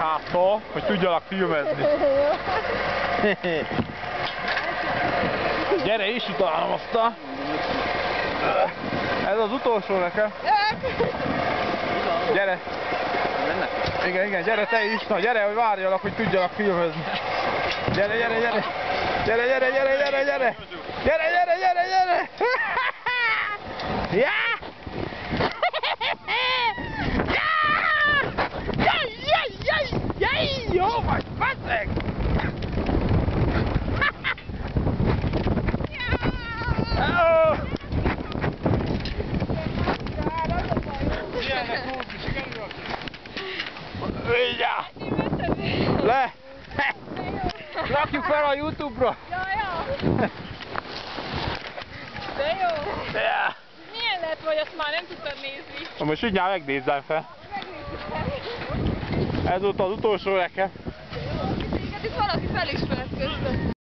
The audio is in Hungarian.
háttól, hogy tudjalak filmezni. Gyere, is utálom azt a... Ez az utolsó nekem. Gyere. Igen, gyere te is. Na gyere, hogy várjalak, hogy tudjalak filmezni. Gyere. Ja! Jó vagy, basszeg! Le! Rakjuk fel a YouTube-ra! De jó! Ja. Milyen lett, vagy azt már nem tudtad nézni? Most mindjárt megnézzem fel. Ez volt az utolsó nekem. Téged itt valaki felismert közben.